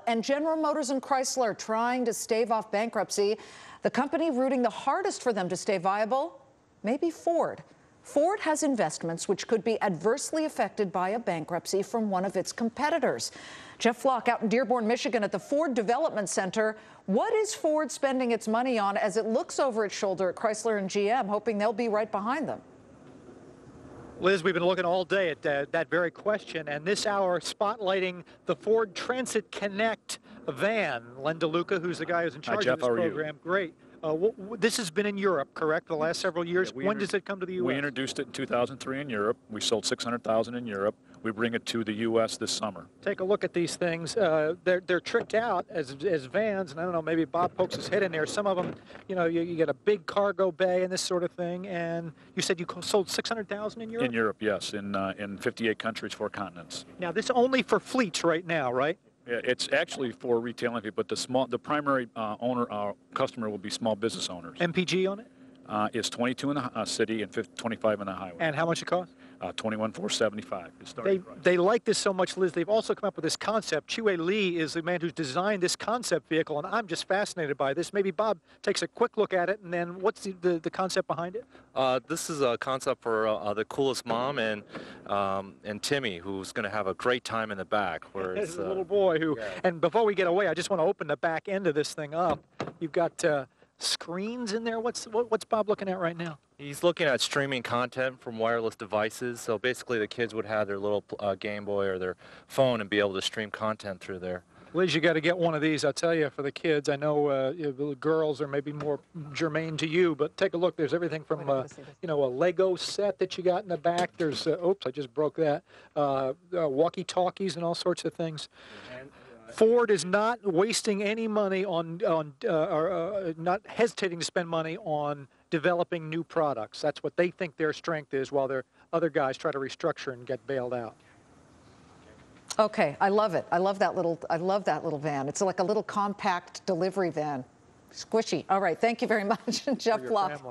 and General Motors and Chrysler trying to stave off bankruptcy. The company rooting the hardest for them to stay viable, maybe Ford. Ford has investments which could be adversely affected by a bankruptcy from one of its competitors. Jeff Flock out in Dearborn, Michigan at the Ford Development Center. What is Ford spending its money on as it looks over its shoulder at Chrysler and GM, hoping they'll be right behind them? Liz, we've been looking all day at that very question, and this hour spotlighting the Ford Transit Connect van. Len DeLuca, who's the guy who's in charge of this program. Great. This has been in Europe, correct, the last several years? Yeah, when does it come to the U.S.? We introduced it in 2003 in Europe. We sold 600,000 in Europe. We bring it to the U.S. this summer. Take a look at these things. They're tricked out as vans, and I don't know, maybe Bob pokes his head in there. Some of them, you know, you get a big cargo bay and this sort of thing. And you said you sold 600,000 in Europe? In Europe, yes, in 58 countries, 4 continents. Now, this only for fleets right now, right? Yeah, it's actually for retail, but the primary customer will be small business owners. MPG on it? It's 22 in the city and 25 in the highway. And how much it costs? $21,475. They like this so much, Liz. They've also come up with this concept. Chue Lee is the man who's designed this concept vehicle, and I'm just fascinated by this. Maybe Bob takes a quick look at it, and then what's the concept behind it? This is a concept for the coolest mom and Timmy, who's going to have a great time in the back. Where There's a little boy who, yeah. And before we get away, I just want to open the back end of this thing up. You've got screens in there. What's Bob looking at right now? He's looking at streaming content from wireless devices. So basically the kids would have their little Game Boy or their phone and be able to stream content through there. Liz, you got to get one of these, I'll tell you, for the kids. I know the girls are maybe more germane to you, but take a look. There's everything from, you know, a Lego set that you got in the back. There's, oops, I just broke that, walkie-talkies and all sorts of things. Ford is not wasting any money on not hesitating to spend money on developing new products. That's what they think their strength is, while their other guys try to restructure and get bailed out. Okay, I love it. I love that little van. It's like a little compact delivery van. Squishy. All right, thank you very much, Jeff Flock.